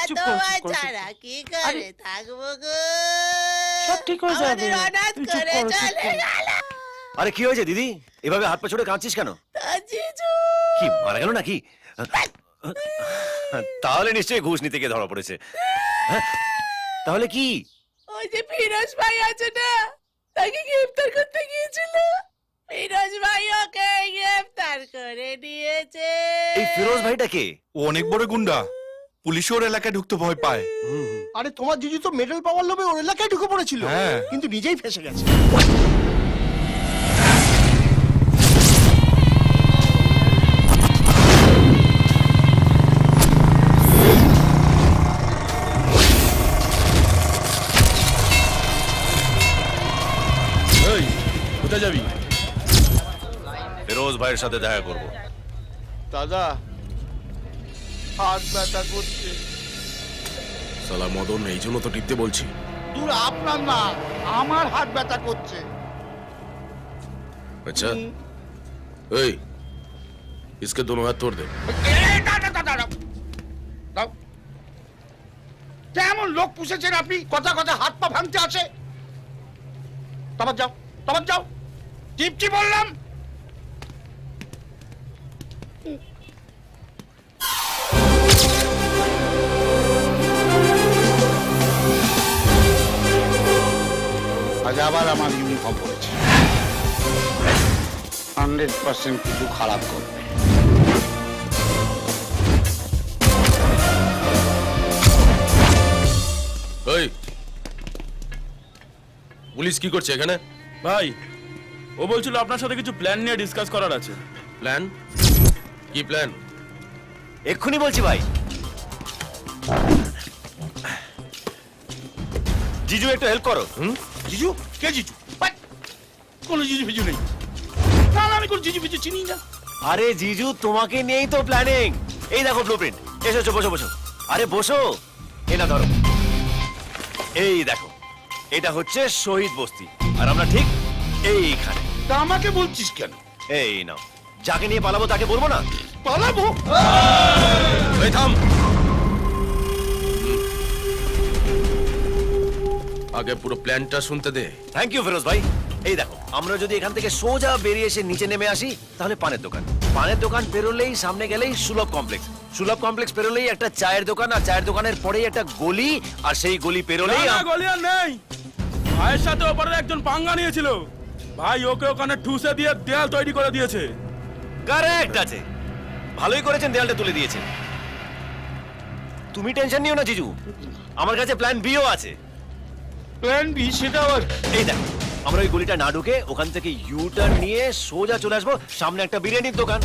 তোমার ছাড়া কি করে থাকবো গো? সব ঠিক হয়ে যাবে। আমাদের অনাথ তুই চুপ করে করো, চুপ চলে কর। গেল। আরে কি হয়েছে দিদি, এভাবে হাত পা ছড়ে কাঁদছিস কেন? তা জিজু কি মারা গেল নাকি? তাহলে নিশ্চয়ই ঘুষ নিতে গিয়ে ধরা পড়েছে। হ্যাঁ? তাহলে কি? ওই যে ফিরোজ ভাই আছে না, তাকে গ্রেফতার করতে গিয়েছিল। ফিরোজ ভাই ওকে গ্রেফতার করে নিয়েছে। এই ফিরোজ ভাইটা কে? ও অনেক বড় গুন্ডা, পুলিশ ওর এলাকায় ঢুকতে ভয় পায়। আরে তোমার জিজু তো মেডেল পাওয়ার লোভে ওর এলাকায় ঢুকে পড়েছিল, হ্যাঁ। কিন্তু নিজেই ফেসে গেছে। এই কোথায় যাবি? ফিরোজ ভাইয়ের সাথে দেখা করব। দাদা হাত ব্যথা করছে। সালা মদন, এই জন্য তো টিপতে বলছি। দূর আপনার না, আমার হাত ব্যথা করছে। अच्छा এই इसके दोनों हाथ तोड़ दे। কেমন লোক পুষেছেন আপনি? কথা কথা হাত পা ভাঙতে আসে। তোমার যাও, তোমার যাও, টিপটি বললাম। আজ আবার আমার ইউনিফর্ম পড়েছে, 100% কিছু খারাপ করবে। এই পুলিশ কি করছে এখানে? ভাই, ও বলছিল আপনার সাথে কিছু প্ল্যান নিয়ে ডিসকাস করার আছে। প্ল্যান? কি প্ল্যান? এক্ষুনি বলছি ভাই। জিজু একটু হেল্প করো। জিজু? কে জিজু? কোন জিজু ফিজু নেই, তাহলে আমি কোন জিজু ফিজু চিনি না। আরে জিজু, তোমাকে নিয়েই তো প্ল্যানিং। এই দেখো ব্লুপ্রিন্ট। এসো বসো বসো। আরে বসো। এটা ধরো। এই দেখো, এটা হচ্ছে শহীদ বস্তি, আর আমরা ঠিক এইখানে। তা আমাকে বলছিস কেন? এই নাও, যাকে নিয়ে পালাবো তাকে বলবো না? পালাবো? এই থাম, আগে পুরো প্ল্যানটা শুনতে দে। থ্যাংক ইউ ফিরোজ ভাই। এই দেখো, আমরা যদি এখান থেকে সোজা বেরিয়ে এসে নিচে নেমে আসি, তাহলে পানের দোকান। পানের দোকান পেরোলেই সামনে গেলেই সুলভ কমপ্লেক্স। সুলভ কমপ্লেক্স পেরোলেই একটা চায়ের দোকান, আর চায়ের দোকানের পরেই একটা গলি, আর সেই গলি পেরোলেই গলি আর নেই। ভাইয়ের সাথে ওপরের একজন পাঙ্গা নিয়েছিল, ভাই ওকে ওখানে ঠুসে দিয়ে দেয়াল তৈরি করে দিয়েছে। কারেক্ট আছে। ভালোই করেছেন, দেয়ালটা তুলে দিয়েছেন। তুমি টেনশন নিও না জিজু, আমার কাছে প্ল্যান বিও আছে। Plan B? সেটা আবার? এই দেখো, আমরা ওই গলিটা না ঢুকে ওখান থেকে ইউ টার্ন নিয়ে সোজা চলে আসবো সামনে একটা বিরিয়ানির দোকান,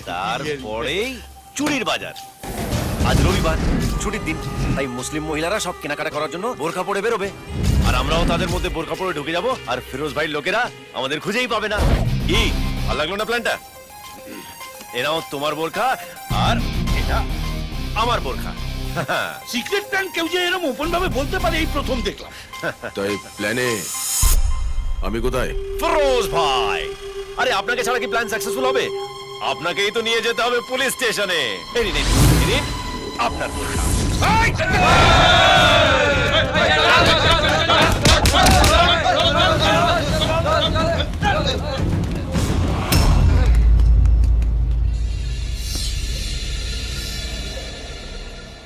তারপরেই চুরির বাজার। আজ রবিবার, ছুটির দিন, তাই মুসলিম মহিলারা সব কেনাকাটা করার জন্য বোরখা পরে বেরোবে, আর আমরাও তাদের মধ্যে বোরখা পরে ঢুকে যাব, আর ফিরোজ ভাইয়ের লোকেরা আমাদের খুঁজেই পাবে না। কি ভালো লাগলো না প্ল্যানটা? এরাও তোমার বোরখা, আর এটা আমার বোরখা। সিক্রেট প্ল্যান কেউ যে এরকম ওপেন ভাবে বলতে পারে, এই প্রথম দেখলাম। তাই প্ল্যানে আমি কোথায়? ফিরোজ ভাই, আরে আপনাকে ছাড়া কি প্ল্যান সাকসেসফুল হবে? আপনাকেই তো নিয়ে যেতে হবে পুলিশ স্টেশনে। এই নিন, এই নিন আপনার বোরখা।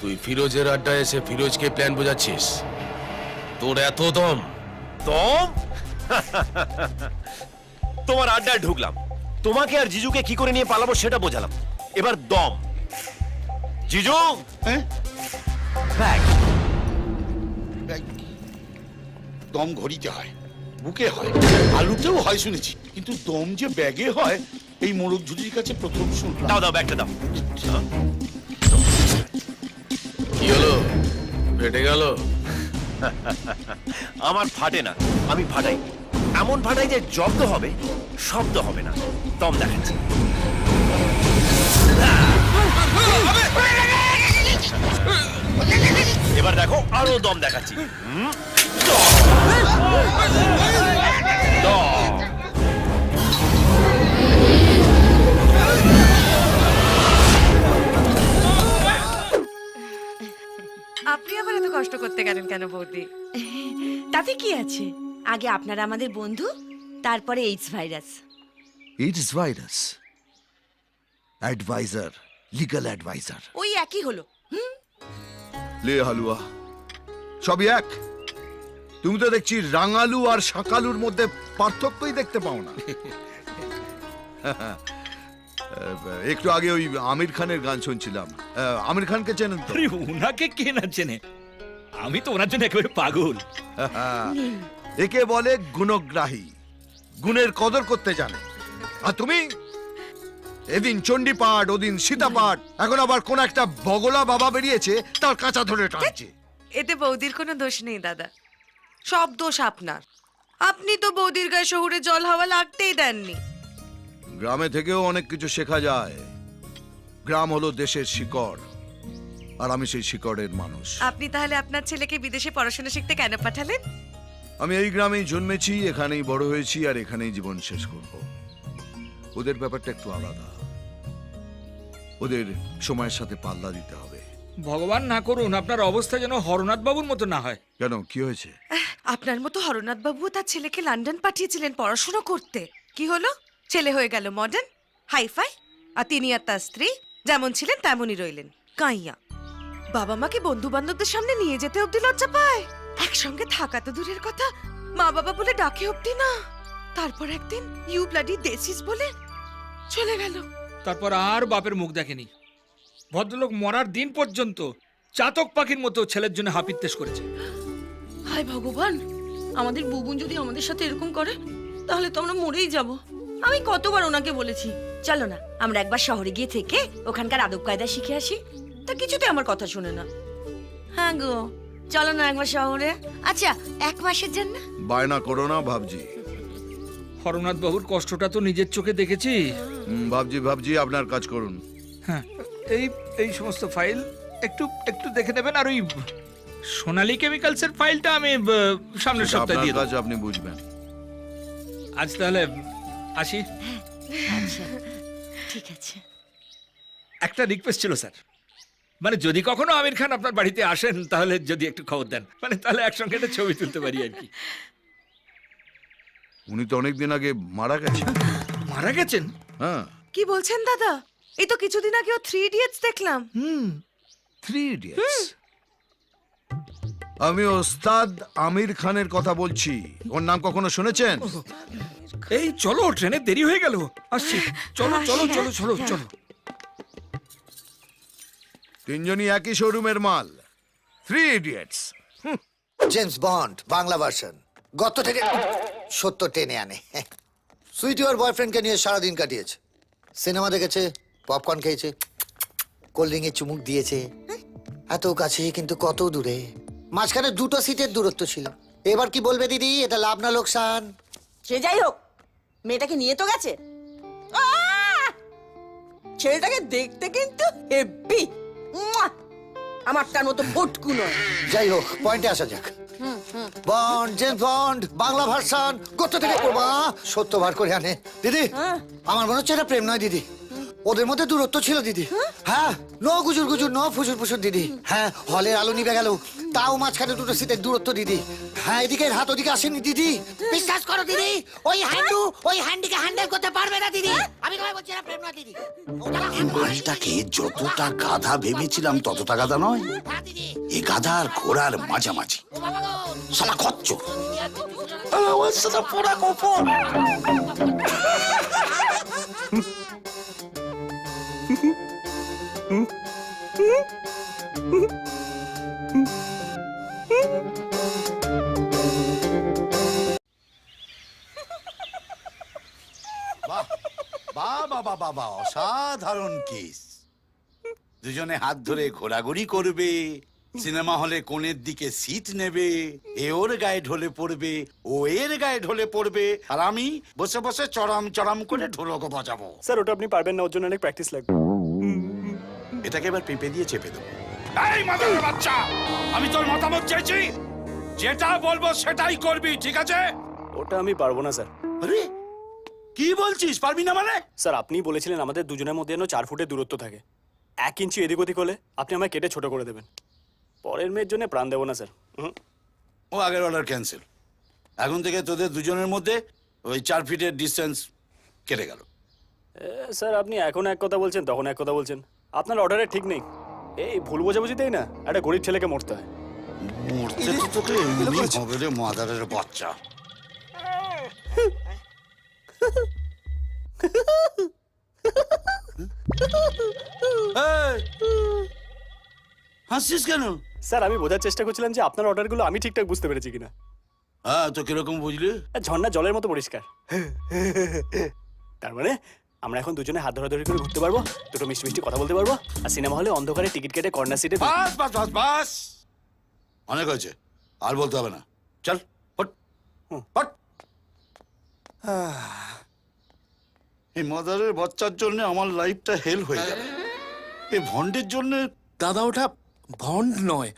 তুই ফিরোজের আড্ডায় এসে ফিরোজকে প্ল্যান বোঝাচ্ছিস? তোর এত দম? দম? তোমার আড্ডায় ঢুকলাম, তোমাকে আর জিজুকে কি করে নিয়ে পালাবো সেটা বোঝালাম, এবার দম। জিজু, হ্যাঁ? ব্যাগ। দম ঘড়িতে হয়, বুকে হয়, আলুতেও হয় শুনেছি, কিন্তু দম যে ব্যাগে হয় এই মোড়ক ঝুড়ির কাছে প্রথম শুনলাম। দাও দাও, ব্যাগটা দাও। কি হলো, ফেটে গেল? আমার ফাটে না, আমি ফাটাই। এমন ফাটাই যে জব্দ হবে, শব্দ হবে না। দম দেখাচ্ছি। এবার দেখো, আরো দম দেখাচ্ছি। দম। কেন বৌদি? তাতে কি আছে, আগে আপনারা আমাদের বন্ধু, তারপরে AIDS virus. It's virus adviser, legal adviser. ওই একই হলো। লে হালুয়া সবই এক। তুমি তো দেখছি রাঙালু আর শাকালুর মধ্যে পার্থক্যই দেখতে পাও না। একটু আগে ওই আমির খানের গান শুনছিলাম। আমির খানকে চেনেন তো? আরে ওনাকে কে না চেনে, আমি তো ওনার জন্য একেবারে পাগল। একে বলে গুণগ্রাহী, গুণের কদর করতে জানে। আর তুমি এদিন চণ্ডী পাঠ, ওদিন সীতা পাঠ, এখন আবার কোন একটা বগলা বাবা বেরিয়েছে তার কাঁচা ধরে টানছে। এতে বৌদির কোনো দোষ নেই দাদা, সব দোষ আপনার। আপনি তো বৌদির গায়ে শহুরে জল হাওয়া লাগতেই দেননি। গ্রামে থেকেও অনেক কিছু শেখা যায়। গ্রাম হলো দেশের শিকড়, আর আমি সেই শিকড়ের মানুষ। আপনি তাহলে আপনার ছেলেকে বিদেশে পড়াশোনা শিখতে কেন পাঠালেন? আমি এই গ্রামেই জন্মেছি, এখানেই বড় হয়েছি, আর এখানেই জীবন শেষ করব। ওদের ব্যাপারটা একটু আলাদা, ওদের সময়ের সাথে পাল্লা দিতে হবে। ভগবান না করুন আপনার অবস্থা যেন হরনাথ বাবুর মতো না হয়। কেন, কি হয়েছে? আপনার মতো হরনাথ বাবু তার ছেলেকে লন্ডন পাঠিয়েছিলেন পড়াশোনা করতে। কি হলো? ছেলে হয়ে গেল মডার্ন, হাইফাই, আর তিনি আর তার স্ত্রী যেমন ছিলেন তেমনই রইলেন কাইয়া। বাবা মাকে বন্ধু বান্ধবদের সামনে নিয়ে যেতে অব্দি লজ্জা পায়, একসঙ্গে থাকা তো দূরের কথা, মা বাবা বলে ডাকে অব্দি না। তারপর একদিন ইউ ব্লাডি দেশিস বলে চলে গেল। তারপর আর বাপের মুখ দেখেনি। ভদ্রলোক মরার দিন পর্যন্ত চাতক পাখির মতো ছেলের জন্য হাপিত্তেশ করেছে। হায় ভগবান, আমাদের বুবুন যদি আমাদের সাথে এরকম করে তাহলে তো আমরা মরেই যাব। আমি কতবার ওনাকে বলেছি চলো না আমরা একবার শহরে গিয়ে থেকে ওখানকার আদব কায়দা শিখে আসি, তা কিছুতে আমার কথা শুনে না। হ্যাঁ গো, চলো না একবার শহরে। আচ্ছা 1 মাসের জন্য। বায়না করো না ভাবজি। হরনাথ বাবুর কষ্টটা তো নিজের চোখে দেখেছি। ভাবজি আপনার কাজ করুন। হ্যাঁ, এই সমস্ত ফাইল একটু একটু দেখে নেবেন। আর ওই সোনালী কেমিক্যালসের ফাইলটা আমি সামনের সপ্তাহে আপনার দিয়ে কাজ দেবো। আপনি বুঝবেন। আজ তাহলে আসি। আচ্ছা ঠিক আছে। একটা রিকোয়েস্ট ছিল স্যার, মানে যদি কখনো আমির খান আপনার বাড়িতে আসেন তাহলে যদি একটু খবর দেন, মানে তাহলে একসঙ্গে একটা ছবি তুলতে পারি আর কি। উনি তো অনেকদিন আগে মারা গেছেন। মারা গেছেন? হ্যাঁ। কি বলছেন দাদা? এই তো কিছুদিন আগে ও 3 ইডিয়টস দেখলাম। 3 ইডিয়টস? আমি ওস্তাদ আমির খানের কথা বলছি। ওর নাম কখনো শুনেছেন? এই চলো, ট্রেনে দেরি হয়ে গেল, আসছি। চলো চলো চলো চলো চলো। তিনজনই একই শোরুমের মাল, 3 idiots. James bond Bangla version গত থেকে সত্য টেনে আনে। সুইটি ওর বয়ফ্রেন্ডকে নিয়ে সারাদিন কাটিয়েছে, সিনেমা দেখেছে, পপকর্ন খেয়েছে, কোল্ড ড্রিঙ্কে চুমুক দিয়েছে। এত কাছে কিন্তু কত দূরে, মাঝখানে 2টো সিটের দূরত্ব ছিল। এবার কি বলবে দিদি, এটা লাভ না লোকসান? সে যাই হোক, মেয়েটাকে নিয়ে তো গেছে। ছেলেটাকে দেখতে কিন্তু হেব্বি, আমারটার মতো ফটকু নয়। যাই হোক, পয়েন্টে আসা যাক। Bond, James bond Bangla version গত থেকে করবা সত্য বার করে আনে। দিদি আমার মনে হচ্ছে এটা প্রেম নয় দিদি, ওদের মধ্যে দূরত্ব ছিল দিদি। হ্যাঁ, নো গুজুর গুজুর, নো ফুসুর ফুসুর দিদি। হ্যাঁ, হলের আলো নিভে গেল, তাও মাঝখানে 2টো সিটের দূরত্ব দিদি। হ্যাঁ, এদিকে হাত ওদিকে আসেনি দিদি। বিশ্বাস করো দিদি, ওই হ্যান্ডিকে হ্যান্ডেল করতে পারবে না দিদি। আমি তোমায় বলছি না প্রেম নয় দিদি। এই মালটাকে যতটা গাধা ভেবেছিলাম ততটা গাধা নয়। এ গাধা আর ঘোড়ার মাঝামাঝি, শালা খচ্চর। আমার সাথে পোড়া গোপন। বাবা অসাধারণ কিস। দুজনে হাত ধরে ঘোরাঘুরি করবে, সিনেমা হলে কোণের দিকে সিট নেবে, এ ওর গায়ে ঢলে পড়বে, ও এর গায়ে ঢলে পড়বে, আর আমি বসে বসে চড়াম চড়াম করে ঢোলক বাজাবো। স্যার ওটা আপনি পারবেন না, ওর জন্য অনেক প্র্যাকটিস লাগবে। এটাকে এবার পেঁপে দিয়ে চেপে দেবো। এই মাদার বাচ্চা, আমি তোর মতামত চাইছি, যেটা বলবো সেটাই করবি, ঠিক আছে? ওটা আমি পারবো না স্যার। আরে কি বলছিস, পারবি না মানে? স্যার আপনি বলেছিলেন আমাদের দুজনের মধ্যে যেন 4 ফুটের দূরত্ব থাকে। 1 ইঞ্চি এদিক ওদিক হলে আপনি আমায় কেটে ছোট করে দেবেন। পরের মেয়ের জন্য প্রাণ দেবো না স্যার। ও আগের অর্ডার ক্যান্সেল। এখন থেকে তোদের দুজনের মধ্যে ওই 4 ফিটের ডিস্টেন্স কেটে গেল। স্যার আপনি এখন এক কথা বলছেন, তখন এক কথা বলছেন। আপনার অর্ডারে ঠিক নেই। এই ভুল বোঝাবুঝিতেই না একটা গরিব ছেলেকে মরতে হয়। মরতে তো তোকে এমনি হবে রে মাদারের বাচ্চা। এই, হাসছিস কেন? স্যার আমি বোঝার চেষ্টা করছিলাম যে আপনার অর্ডারগুলো আমি ঠিকঠাক বুঝতে পেরেছি কিনা। হ্যাঁ, তো কিরকম বুঝলি? ঝর্ণা জলের মতো পরিষ্কার। তার মানে আমরা এখন দুজনে হাত ধরাধরি করে ঘুরতে পারবো, দুটো মিষ্টি মিষ্টি কথা বলতে পারবো, আর সিনেমা হলে অন্ধকারে টিকিট কেটে কর্নার সিটে। বাস বাস বাস বাস, অনেক হয়েছে, আর বলতে হবে না। চল হট হট। এই মাদারের বাচ্চার জন্য আমার লাইফটা হেল হয়ে যাবে। এই ভন্ডের জন্য। দাদা ওটা ভন্ড নয়,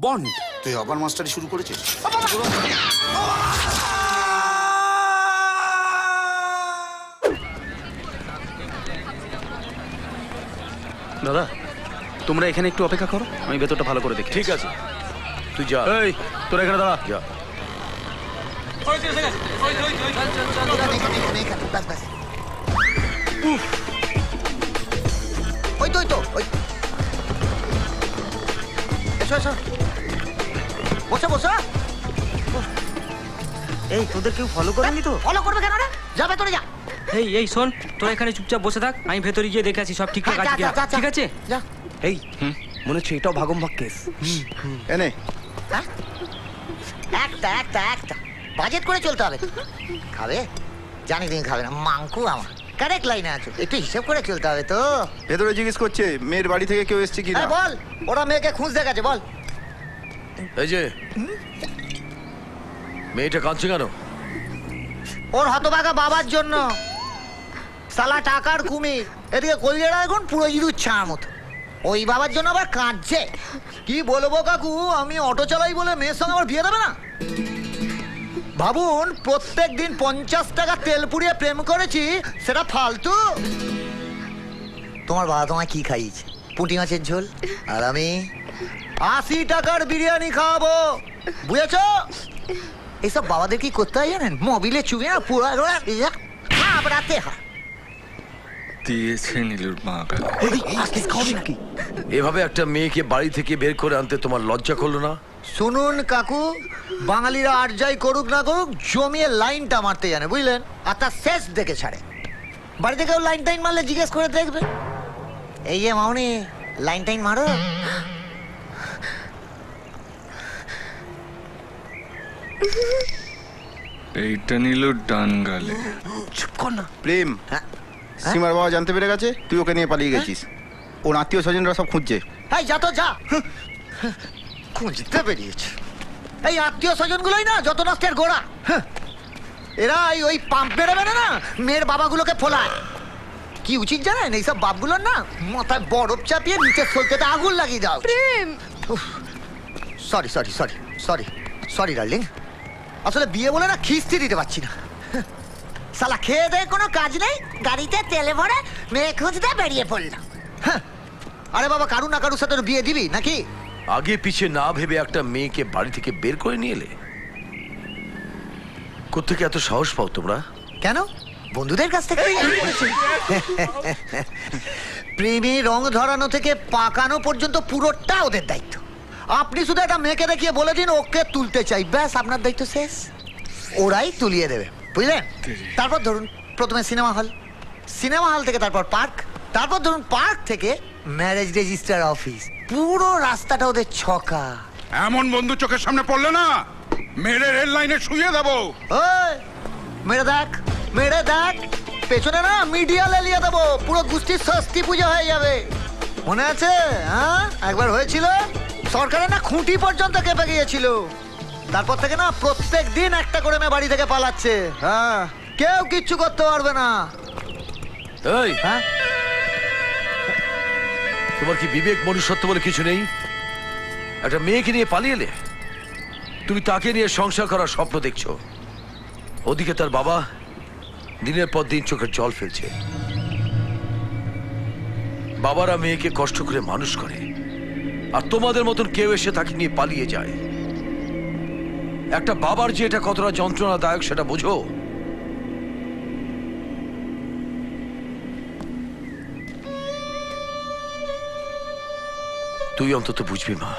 বন্ড। তুই আবার মাস্টারি শুরু করেছিস? দাদা তোমরা এখানে একটু অপেক্ষা করো, আমি ভেতরটা ভালো করে দেখি। ঠিক আছে, তুই যা। এই তোরা এখানে দাঁড়া। যা। ওই তো ওই তো ওই, এসো এসো, বসো বসো। এই তোদের কেউ ফলো করেনি তো? ফলো করবে কেন রে? যাবে তোরে যা। এই শোন, তোরা এখানে চুপচাপ বসে থাক, আমি ভেতরে গিয়ে দেখে আসি সব ঠিকঠাক আছে কিনা। ঠিক আছে? যা। এই মনে হচ্ছে এটাও ভাগম ভাগ কেস। এনে হ্যাঁ? একটা একটা একটা বাজেট করে চলতে হবে। খাবে? জানি তুমি খাবে না, মাংকু আমার। কারেক্ট লাইনে আছো, একটু হিসেব করে চলতে হবে তো। ভেতরে জিজ্ঞেস করছে মেয়ের বাড়ি থেকে কেউ এসছে কিনা। বল, ওরা মেয়েকে খুঁজতে গেছে, বল। এই যে মেয়েটা কাঁদছে কেন? ওর হতভাগা বাবার জন্য। সালা টাকার কুমির, এদিকে কলিয়ারা এখন পুরো ইঁদুর ছাড়ার মতো। ওই বাবার জন্য আবার কাঁদছে। কি বলবো কাকু, আমি অটো চালাই বলে মেয়ের সঙ্গে আমার বিয়ে দেবে না? ভাবুন, প্রত্যেক দিন 50 টাকা তেল পুড়িয়ে প্রেম করেছি, সেটা ফালতু। তোমার বাবা তোমায় কি খাইয়েছে? পুঁটি মাছের ঝোল, আর আমি 80 টাকার বিরিয়ানি খাওয়াবো, বুঝেছ? এইসব বাবাদের কি করতে হয় জানেন? মোবিলে চুবে না পুরো খাবড়াতে হয়। দিয়েছে নীলুর মা। খাবি নাকি? এভাবে একটা মেয়েকে বাড়ি থেকে বের করে আনতে তোমার লজ্জা করলো না? শুনুন কাকু, বাঙালিরা আর যাই করুক না করুক, জমিয়ে লাইনটা মারতে জানে, বুঝলেন? আর তার শেষ দেখে ছাড়ে। বাড়িতে কেউ লাইন টাইন মারলে জিজ্ঞেস করে দেখবে, এই যে মামনি লাইন টাইন মারো। এইটা নিল ডান গালে। চুপ কর না। প্রেম, হ্যাঁ? সীমার বাবা জানতে পেরে গেছে তুই ওকে নিয়ে পালিয়ে গেছিস। ওর আত্মীয় স্বজনরা সব খুঁজছে। এই যা তো যা, খুঁজতে বেরিয়েছে। এই আত্মীয় স্বজনগুলোই না যত নষ্টের গোড়া। এরা ওই পাম্প মেরে মেরে না মেয়ের বাবাগুলোকে ফোলায়। কি উচিত জানেন? এইসব বাপগুলোর না মাথায় বরফ চাপিয়ে নিচে সলতেতে আগুন লাগিয়ে দাও। Sorry sorry sorry sorry sorry darling, আসলে বিয়ে বলে না খিস্তি দিতে পারছি না। শালা খেয়ে দেয় কোনো কাজ নেই, গাড়িতে তেলে ভরে মেয়ে খুঁজতে বেরিয়ে পড়লাম। আরে বাবা, কারু না কারুর সাথে বিয়ে দিবি নাকি? আগে পিছে না ভেবে একটা মেয়েকে বাড়ি থেকে বের করে নিয়ে এলে। কোত্থেকে এত সাহস পাও তোমরা? কেন? বন্ধুদের কাছ থেকে। প্রেমী রং ধরানো থেকে পাকানো পর্যন্ত পুরোটা ওদের দায়িত্ব। আপনি শুধু একটা মেয়েকে দেখিয়ে বলে দিন ওকে তুলতে চাই, ব্যাস আপনার দায়িত্ব শেষ। ওরাই তুলিয়ে দেবে, বুঝলেন? তারপর ধরুন প্রথমে সিনেমা হল, সিনেমা হল থেকে তারপর পার্ক, তারপর ধরুন পার্ক থেকে ম্যারেজ রেজিস্টার অফিস। পুরো রাস্তাটা ওদের ছকা। এমন বন্ধু চোখের সামনে পড়লে না মেরে রেল লাইনে শুয়ে দেবো। ওই মেরে দেখ, মেরে দেখ, পেছনে না মিডিয়া লেলিয়ে দেবো, পুরো গোষ্ঠীর ষষ্ঠী পুজো হয়ে যাবে। মনে আছে? হ্যাঁ, একবার হয়েছিল, সরকারের না খুঁটি পর্যন্ত কেঁপে গিয়েছিল। তারপর থেকে না প্রত্যেক দিন একটা করে মেয়ে বাড়ি থেকে পালাচ্ছে। হ্যাঁ, কেউ কিচ্ছু করতে পারবে না। এই, হ্যাঁ, তোমার কি বিবেক মনুষ্যত্ব বলে কিছু নেই? একটা মেয়েকে নিয়ে পালিয়ে এলে, তুমি তাকে নিয়ে সংসার করার স্বপ্ন দেখছো। ওদিকে তার বাবা দিনের পর দিন চোখের জল ফেলছে। বাবারা মেয়েকে কষ্ট করে মানুষ করে, আর তোমাদের মতন কেউ এসে তাকে নিয়ে পালিয়ে যায়। একটা বাবার যে এটা কতটা যন্ত্রণাদায়ক সেটা বোঝো। তুই অন্তত বুঝবি মা।